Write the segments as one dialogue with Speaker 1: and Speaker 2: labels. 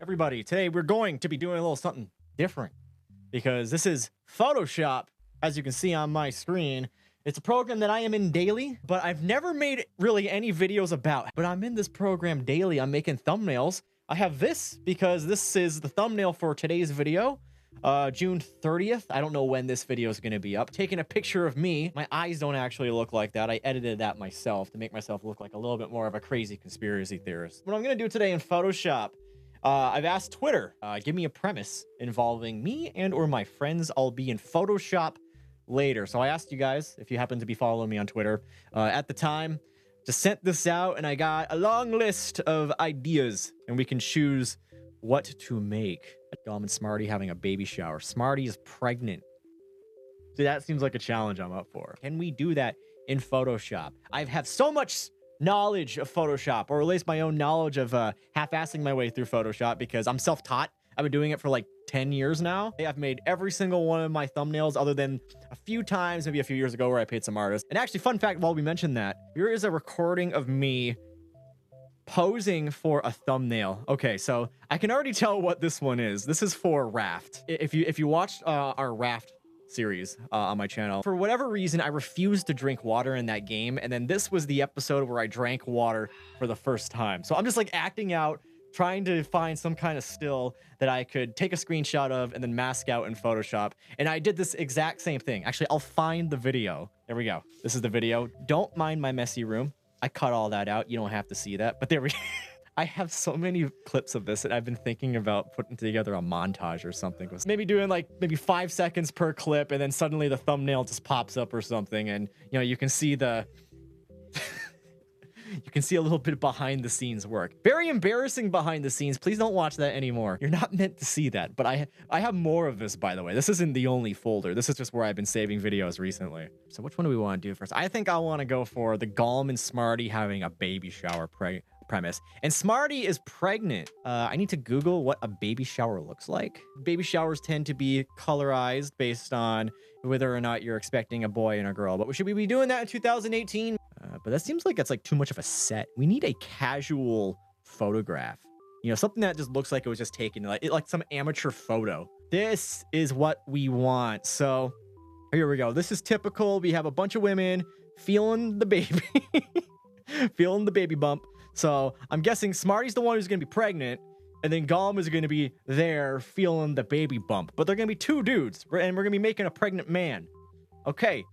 Speaker 1: Everybody, today we're going to be doing a little something different because this is Photoshop, as you can see on my screen. It's a program that I am in daily, but I've never made really any videos about. But I'm in this program daily. I'm making thumbnails. I have this because this is the thumbnail for today's video, June 30th. I don't know when this video is going to be up. Taking a picture of me. My eyes don't actually look like that. I edited that myself to make myself look like a little bit more of a crazy conspiracy theorist. What I'm going to do today in Photoshop, I've asked Twitter, give me a premise involving me and or my friends. I'll be in Photoshop later. So I asked you guys, if you happen to be following me on Twitter, at the time, just sent this out, and I got a long list of ideas, and we can choose what to make. Gom and Smarty having a baby shower. Smarty is pregnant. So that seems like a challenge I'm up for. Can we do that in Photoshop? I have so much knowledge of Photoshop, or at least my own knowledge of half-assing my way through Photoshop, because I'm self-taught. I've been doing it for like 10 years now. I've made every single one of my thumbnails other than a few times, maybe a few years ago, where I paid some artists. And actually, fun fact, while we mentioned that, here is a recording of me posing for a thumbnail. Okay, so I can already tell what this one is. This is for Raft. If you watched our Raft series on my channel, for whatever reason, I refused to drink water in that game. And then this was the episode where I drank water for the first time. So I'm just like acting out, trying to find some kind of still that I could take a screenshot of and then mask out in Photoshop. And I did this exact same thing. Actually, I'll find the video. There we go. This is the video. Don't mind my messy room. I cut all that out. You don't have to see that. But there we go. I have so many clips of this that I've been thinking about putting together a montage or something. Maybe doing like maybe 5 seconds per clip, and then suddenly the thumbnail just pops up or something. And, you know, you can see the... You can see a little bit behind the scenes work. Very embarrassing behind the scenes. Please don't watch that anymore. You're not meant to see that. But I have more of this, by the way. This isn't the only folder. This is just where I've been saving videos recently. So which one do we want to do first? I think I want to go for the Gom and Smarty having a baby shower premise. And Smarty is pregnant. I need to Google what a baby shower looks like. Baby showers tend to be colorized based on whether or not you're expecting a boy and a girl. But should we be doing that in 2018? But that seems like it's like too much of a set. We need a casual photograph. You know, something that just looks like it was just taken, like some amateur photo. This is what we want. So here we go. This is typical. We have a bunch of women feeling the baby, feeling the baby bump. So I'm guessing Smarty's the one who's going to be pregnant, and then Gom is going to be there feeling the baby bump. But they're going to be two dudes, and we're going to be making a pregnant man. Okay,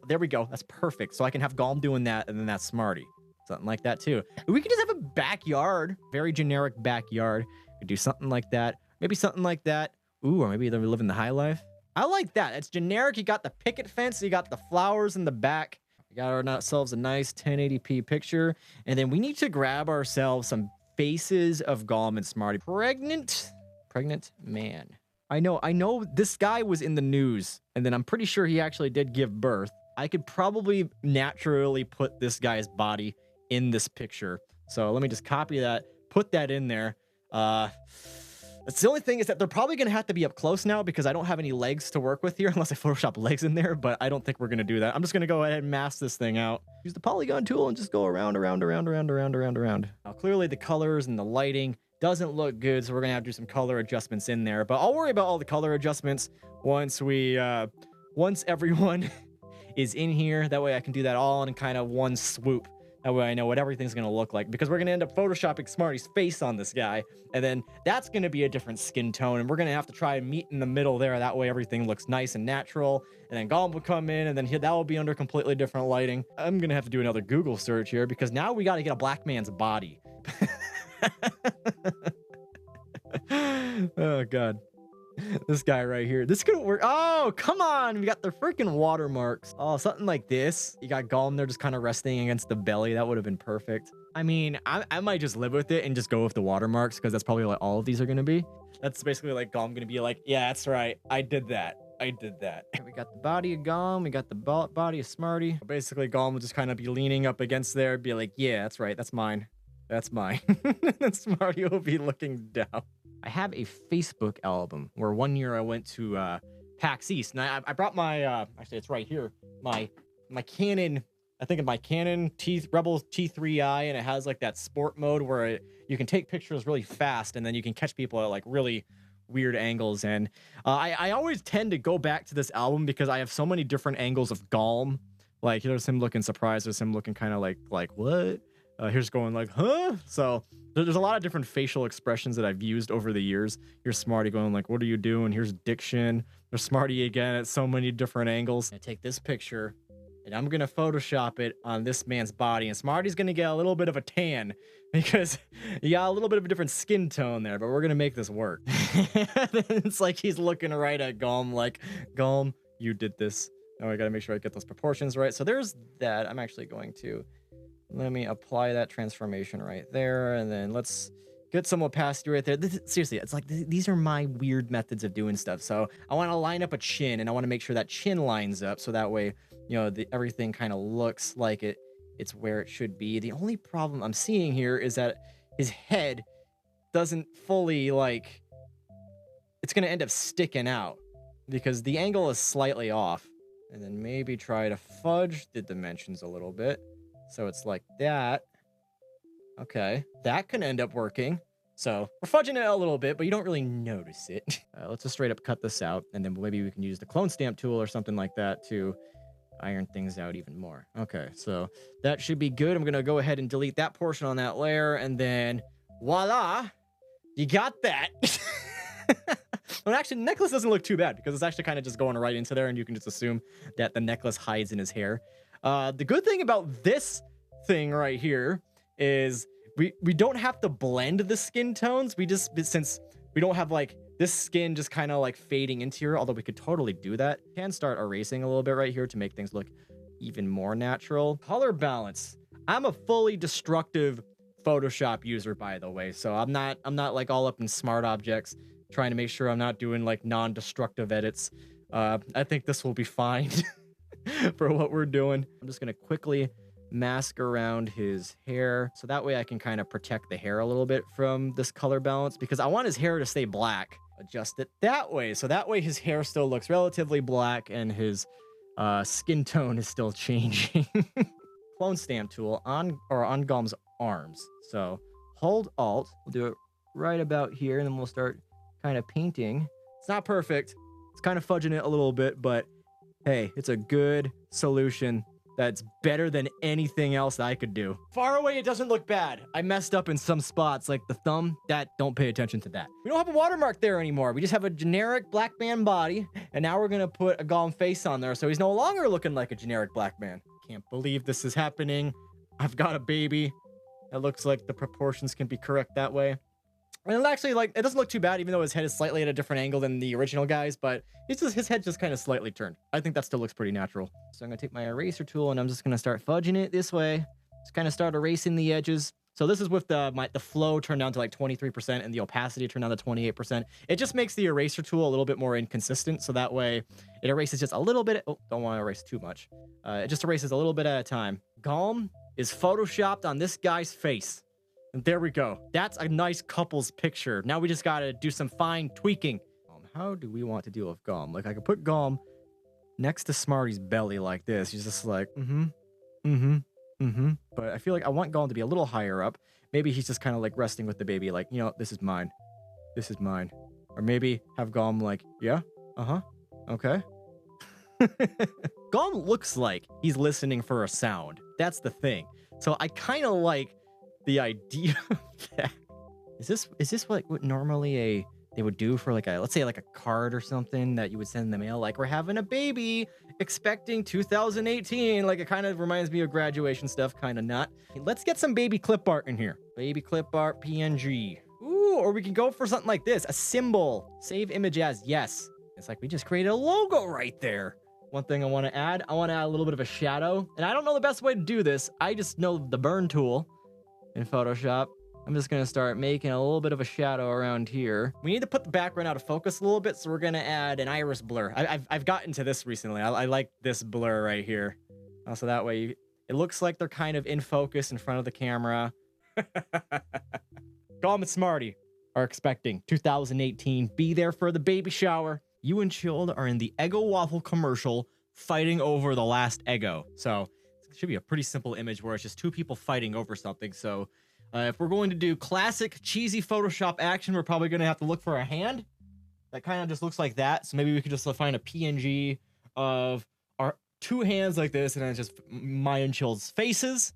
Speaker 1: there we go. That's perfect. So I can have Gom doing that, and then that's Smarty. Something like that, too. We could just have a backyard. Very generic backyard. We could do something like that. Maybe something like that. Ooh, or maybe they're living the high life. I like that. It's generic. You got the picket fence. You got the flowers in the back. We got ourselves a nice 1080p picture. And then we need to grab ourselves some faces of Gom and Smarty. Pregnant man. I know this guy was in the news, and then I'm pretty sure he actually did give birth. I could probably naturally put this guy's body in this picture. So let me just copy that, put that in there. That's the only thing, is that they're probably going to have to be up close now because I don't have any legs to work with here unless I Photoshop legs in there, but I don't think we're going to do that. I'm just going to go ahead and mask this thing out. Use the polygon tool and just go around. Now, clearly the colors and the lighting doesn't look good, so we're gonna have to do some color adjustments in there. But I'll worry about all the color adjustments once everyone is in here. That way I can do that all in kind of one swoop. That way I know what everything's gonna look like, because we're gonna end up photoshopping Smarty's face on this guy, and then that's gonna be a different skin tone, and we're gonna have to try and meet in the middle there. That way everything looks nice and natural. And then Gom will come in, and then that will be under completely different lighting. I'm gonna have to do another Google search here, because now we got to get a black man's body. Oh god, this guy right here, this could work. Oh, come on, we got the freaking watermarks. Oh, something like this. You got Gom there just kind of resting against the belly. That would have been perfect. I mean, I might just live with it and just go with the watermarks, because that's probably what all of these are going to be. That's basically like Gom going to be like, yeah, that's right, I did that. We got the body of Gom, we got the body of Smarty. Basically Gom will just kind of be leaning up against there, be like, yeah, that's right, that's mine. And Smarty will be looking down. I have a Facebook album where one year I went to PAX East, and I brought my actually it's right here, my Canon I think, in my Canon Rebel T3i, and it has like that sport mode where you can take pictures really fast, and then you can catch people at like really weird angles. And I always tend to go back to this album because I have so many different angles of Galm. Like, here's him looking surprised, there's him looking kind of like what? Here's going like, huh? So there's a lot of different facial expressions that I've used over the years. Here's Smarty going like, what are you doing? Here's Diction. There's Smarty again at so many different angles. I take this picture and I'm gonna Photoshop it on this man's body, and Smarty's gonna get a little bit of a tan because you got a little bit of a different skin tone there, but we're gonna make this work. It's like he's looking right at Galm like, Galm, you did this. Now I gotta make sure I get those proportions right. So there's that. I'm actually going to, let me apply that transformation right there, and then let's get some opacity right there. Seriously, it's like these are my weird methods of doing stuff. So I want to line up a chin, and I want to make sure that chin lines up so that way, you know, everything kind of looks like it's where it should be. The only problem I'm seeing here is that his head doesn't fully, like, it's going to end up sticking out because the angle is slightly off. And then maybe try to fudge the dimensions a little bit. So it's like that. Okay, that can end up working. So we're fudging it a little bit, but you don't really notice it. Let's just straight up cut this out, and then maybe we can use the clone stamp tool or something like that to iron things out even more. Okay, so that should be good. I'm gonna go ahead and delete that portion on that layer, and then voila, you got that. Well, actually, the necklace doesn't look too bad because it's actually kind of just going right into there, and you can just assume that the necklace hides in his hair. The good thing about this thing right here is we don't have to blend the skin tones. We just, since we don't have like this skin just kind of like fading into here, although we could totally do that. Can start erasing a little bit right here to make things look even more natural. Color balance. I'm a fully destructive Photoshop user, by the way, so I'm not like all up in smart objects trying to make sure I'm not doing like non-destructive edits. I think this will be fine for what we're doing. I'm just gonna quickly mask around his hair so that way I can kind of protect the hair a little bit from this color balance, because I want his hair to stay black. Adjust it that way, so that way his hair still looks relatively black and his skin tone is still changing. Clone stamp tool on Galm's arms. So hold Alt, we'll do it right about here, and then we'll start kind of painting. It's not perfect, it's kind of fudging it a little bit, but hey, it's a good solution that's better than anything else that I could do. Far away, it doesn't look bad. I messed up in some spots, like the thumb. Don't pay attention to that. We don't have a watermark there anymore. We just have a generic black man body, and now we're gonna put a Galm face on there, so he's no longer looking like a generic black man. Can't believe this is happening. I've got a baby. It looks like the proportions can be correct that way. And it actually, like, it doesn't look too bad, even though his head is slightly at a different angle than the original guys, but his head just kind of slightly turned. I think that still looks pretty natural. So I'm gonna take my eraser tool and I'm just gonna start fudging it this way. Just kind of start erasing the edges. So this is with the flow turned down to like 23% and the opacity turned down to 28%. It just makes the eraser tool a little bit more inconsistent, so that way it erases just a little bit. Oh, don't want to erase too much. It just erases a little bit at a time. Galm is photoshopped on this guy's face. And there we go. That's a nice couple's picture. Now we just gotta do some fine tweaking. How do we want to deal with Galm? Like, I could put Galm next to Smarty's belly like this. He's just like, But I feel like I want Galm to be a little higher up. Maybe he's just kind of like resting with the baby, like, you know, this is mine. This is mine. Or maybe have Galm like, yeah, okay. Galm looks like he's listening for a sound. That's the thing. So I kind of like the idea of that. Is this what normally they would do for like let's say like a card or something that you would send in the mail, like, we're having a baby, expecting 2018. Like, it kind of reminds me of graduation stuff, kind of not. Let's get some baby clip art in here. Baby clip art PNG. Ooh, or we can go for something like this, a symbol. Save image as, yes. It's like we just created a logo right there. One thing I want to add a little bit of a shadow, and I don't know the best way to do this. I just know the burn tool in Photoshop. I'm just gonna start making a little bit of a shadow around here. We need to put the background out of focus a little bit, so we're gonna add an iris blur. I've gotten to this recently. I like this blur right here. So that way it looks like they're kind of in focus in front of the camera. Galm and Smarty are expecting 2018. Be there for the baby shower. You and Chilled are in the Eggo waffle commercial fighting over the last Eggo. So should be a pretty simple image where it's just two people fighting over something. So if we're going to do classic cheesy Photoshop action, we're probably going to have to look for a hand that kind of just looks like that. So maybe we could just find a PNG of our two hands like this, and then it's just my and Chill's faces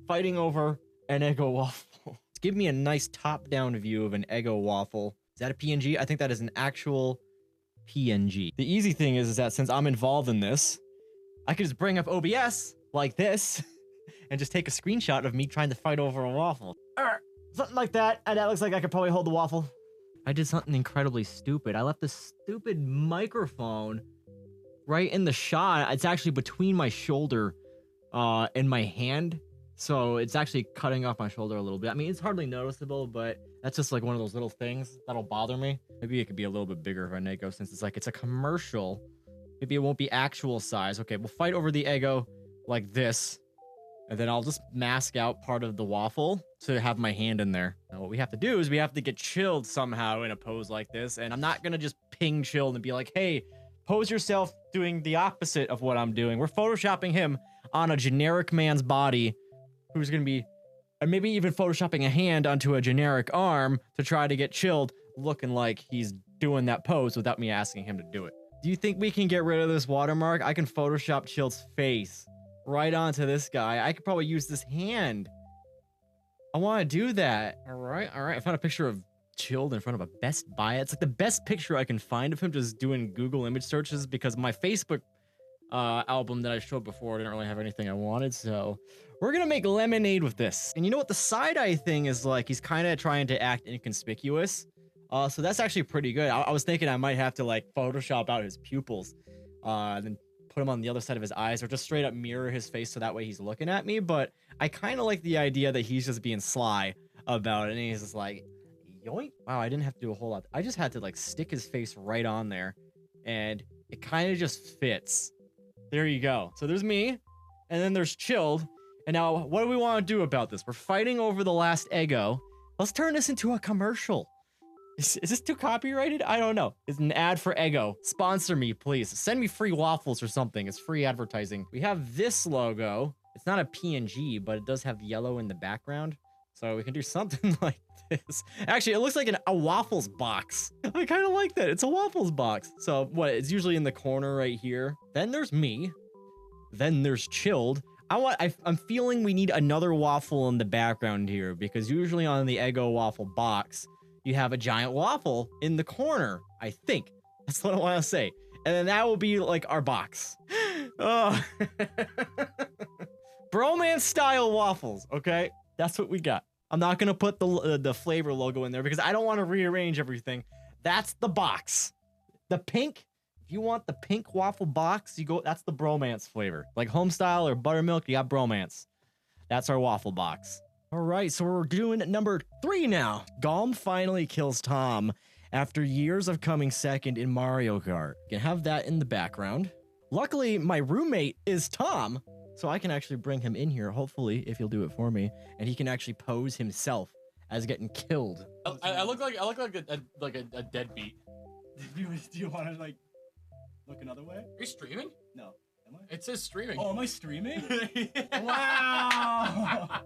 Speaker 1: fighting over an Eggo waffle. Give me a nice top-down view of an Eggo waffle. Is that a PNG? I think that is an actual PNG. The easy thing is that since I'm involved in this, I could just bring up OBS like this and just take a screenshot of me trying to fight over a waffle. Something like that, and that looks like I could probably hold the waffle. I did something incredibly stupid. I left the stupid microphone right in the shot. It's actually between my shoulder and my hand. So it's actually cutting off my shoulder a little bit. I mean, it's hardly noticeable, but that's just like one of those little things that'll bother me. Maybe it could be a little bit bigger of an Eggo since it's a commercial. Maybe it won't be actual size. Okay, we'll fight over the Eggo like this. And then I'll just mask out part of the waffle to have my hand in there. Now what we have to do is we have to get Chilled somehow in a pose like this. And I'm not going to just ping Chilled and be like, hey, pose yourself doing the opposite of what I'm doing. We're photoshopping him on a generic man's body who's going to be, and maybe even photoshopping a hand onto a generic arm to try to get Chilled looking like he's doing that pose without me asking him to do it. Do you think we can get rid of this watermark? I can Photoshop Chilled's face right onto this guy. I could probably use this hand. I want to do that. All right. I found a picture of Chilled in front of a Best Buy. It's like the best picture I can find of him just doing Google image searches because my Facebook album that I showed before didn't really have anything I wanted. So we're going to make lemonade with this. And you know what? The side-eye thing is like he's kind of trying to act inconspicuous. So that's actually pretty good. I was thinking I might have to like Photoshop out his pupils and then put him on the other side of his eyes or just straight up mirror his face so that way he's looking at me. But I kind of like the idea that he's just being sly about it. And he's just like, yoink. Wow, I didn't have to do a whole lot. I just had to like stick his face right on there. And it kind of just fits. There you go. So there's me. And then there's Chilled. And now what do we want to do about this? We're fighting over the last Eggo. Let's turn this into a commercial. Is this too copyrighted? I don't know. It's an ad for Eggo. Sponsor me, please. Send me free waffles or something. It's free advertising. We have this logo. It's not a PNG, but it does have yellow in the background. So we can do something like this. Actually, it looks like a waffles box. I kind of like that. It's a waffles box. So what? It's usually in the corner right here. Then there's me. Then there's Chilled. I'm feeling we need another waffle in the background here because usually on the Eggo waffle box, you have a giant waffle in the corner, I think. That's what I want to say. And then that will be like our box. Oh. Bromance style waffles, okay? That's what we got. I'm not going to put the flavor logo in there because I don't want to rearrange everything. That's the box. The pink, if you want the pink waffle box, that's the bromance flavor. Like home style or buttermilk, you got bromance. That's our waffle box. All right, so we're doing number 3 now. Golm finally kills Tom after years of coming second in Mario Kart. You can have that in the background. Luckily, my roommate is Tom, so I can actually bring him in here, hopefully, if he'll do it for me, and he can actually pose himself as getting killed.
Speaker 2: I look like a deadbeat.
Speaker 1: Do you want to like look another way?
Speaker 2: Are you streaming?
Speaker 1: No. Am I?
Speaker 2: It says streaming.
Speaker 1: Oh, am I streaming? Wow.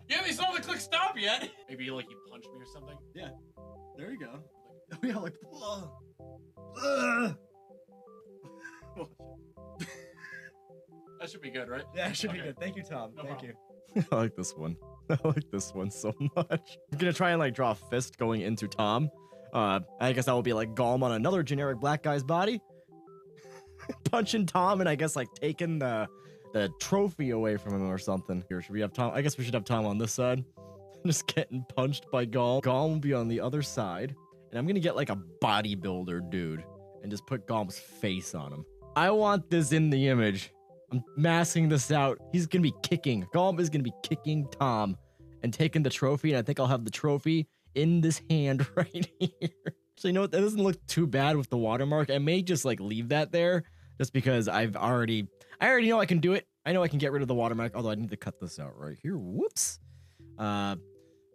Speaker 2: You haven't still haven't clicked stop yet. Maybe like you punched me or something.
Speaker 1: Yeah. There you go. Yeah, like.
Speaker 2: That should be good, right?
Speaker 1: Yeah, it should be good. Thank you, Tom.
Speaker 2: No
Speaker 1: Thank
Speaker 2: problem.
Speaker 1: you. I like this one. I like this one so much. I'm gonna try and like draw a fist going into Tom. I guess that will be like Golm on another generic black guy's body. Punching Tom and I guess like taking the trophy away from him or something. Here, should we have Tom? I guess we should have Tom on this side. Just getting punched by Golm. Golm will be on the other side. And I'm gonna get like a bodybuilder dude and just put Golm's face on him. I want this in the image. I'm masking this out. He's gonna be kicking. Golm is gonna be kicking Tom and taking the trophy. And I think I'll have the trophy in this hand right here. So you know what? That doesn't look too bad with the watermark. I may just like leave that there just because I already know I can do it. I know I can get rid of the watermark, although I need to cut this out right here. Whoops. That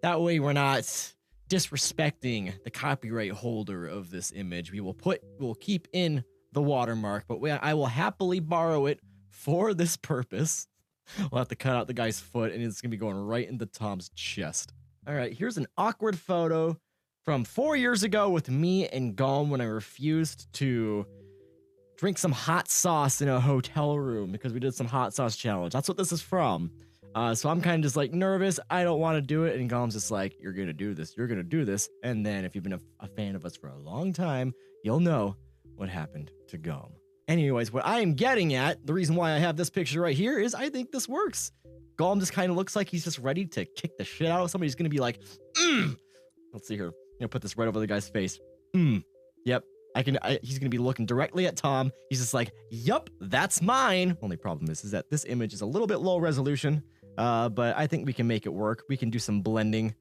Speaker 1: way we're not disrespecting the copyright holder of this image. We'll keep in the watermark, but I will happily borrow it for this purpose. We'll have to cut out the guy's foot, and it's gonna be going right into Tom's chest. All right, here's an awkward photo from 4 years ago with me and Gom when I refused to drink some hot sauce in a hotel room because we did some hot sauce challenge. That's what this is from. So I'm kind of just like nervous. I don't want to do it. And Gom's just like, you're going to do this. You're going to do this. And then if you've been a fan of us for a long time, you'll know what happened to Gom. Anyways, what I am getting at, the reason why I have this picture right here is I think this works. Gom just kind of looks like he's just ready to kick the shit out of somebody. He's going to be like, Let's see here. I'm going to put this right over the guy's face. Yep. He's going to be looking directly at Tom. He's just like, yup, that's mine. Only problem is that this image is a little bit low resolution, but I think we can make it work. We can do some blending.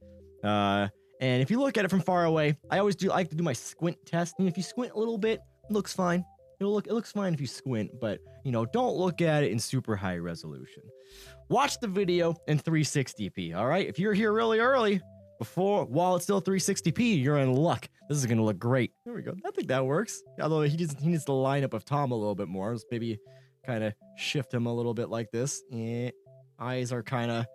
Speaker 1: And if you look at it from far away, I like to do my squint test. And if you squint a little bit, it looks fine. It looks fine if you squint, but don't look at it in super high resolution. Watch the video in 360p, all right? If you're here really early, while it's still 360p, you're in luck. This is gonna look great. There we go. I think that works. Although he needs to line up with Tom a little bit more. Let's maybe kind of shift him a little bit like this. Eyes are kind of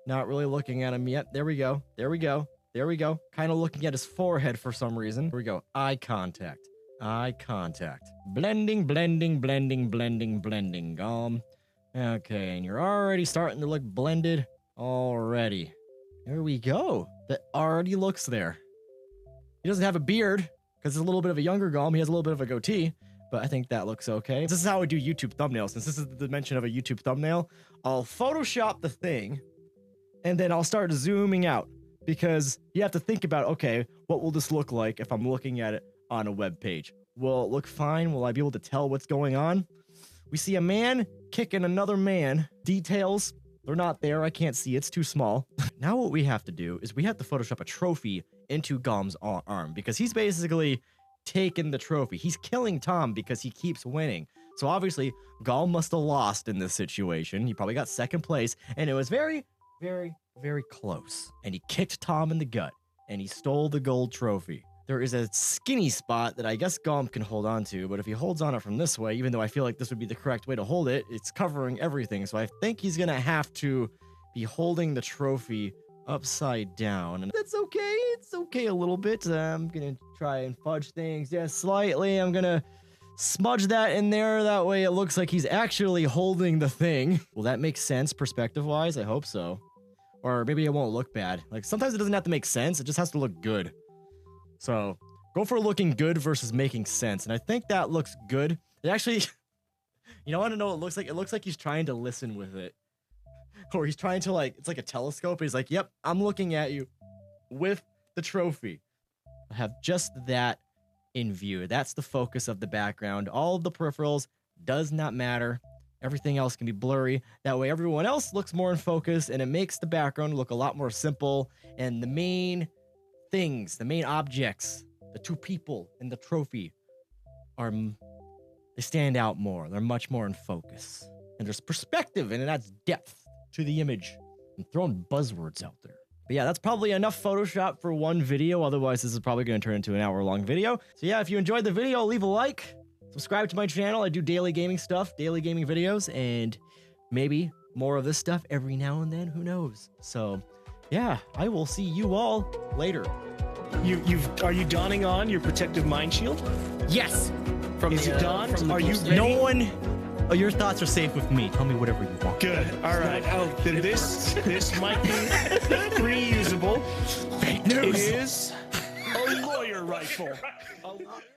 Speaker 1: not really looking at him yet. There we go. There we go. There we go. Kind of looking at his forehead for some reason. Here we go. Eye contact. Eye contact. Blending, blending, blending, blending, blending. Okay, and you're already starting to look blended already. There we go. That already looks there. He doesn't have a beard because he's a little bit of a younger Gom. He has a little bit of a goatee, but I think that looks okay. This is how I do YouTube thumbnails. Since this is the dimension of a YouTube thumbnail, I'll Photoshop the thing and then I'll start zooming out because you have to think about, okay, what will this look like if I'm looking at it on a web page? Will it look fine? Will I be able to tell what's going on? We see a man kicking another man. Details, they're not there. I can't see. It's too small. Now what we have to do is we have to Photoshop a trophy into Gom's arm because he's basically taken the trophy. He's killing Tom because he keeps winning. So obviously, Gom must have lost in this situation. He probably got second place, and it was very, very, very close. And he kicked Tom in the gut, and he stole the gold trophy. There is a skinny spot that I guess Gom can hold on to, but if he holds on it from this way, even though I feel like this would be the correct way to hold it, it's covering everything. So I think he's gonna have to be holding the trophy upside down. And that's okay. It's okay a little bit. I'm gonna try and fudge things just slightly. I'm gonna smudge that in there. That way it looks like he's actually holding the thing. Will that make sense perspective-wise? I hope so. Or maybe it won't look bad. Like sometimes it doesn't have to make sense. It just has to look good. So go for looking good versus making sense. And I think that looks good. It actually, you want to know what it looks like? It looks like he's trying to listen with it. Or he's trying to it's like a telescope. He's like, yep, I'm looking at you with the trophy. I have just that in view. That's the focus of the background. All of the peripherals does not matter. Everything else can be blurry. That way everyone else looks more in focus and it makes the background look a lot more simple. And the main things, the main objects, the two people in the trophy they stand out more. They're much more in focus. And there's perspective and it adds depth to the image. I'm throwing buzzwords out there. But yeah, that's probably enough Photoshop for one video. Otherwise, this is probably going to turn into an hour-long video. So yeah, if you enjoyed the video, leave a like. Subscribe to my channel. I do daily gaming stuff, daily gaming videos, and maybe more of this stuff every now and then. Who knows? So yeah, I will see you all later.
Speaker 3: Are you donning on your protective mind shield?
Speaker 1: Yes.
Speaker 3: Is it donned? Are you ready?
Speaker 1: No one. Oh, your thoughts are safe with me. Tell me whatever you want.
Speaker 3: Good. All right. Then this might be reusable.
Speaker 1: Fake news.
Speaker 3: It is a lawyer rifle.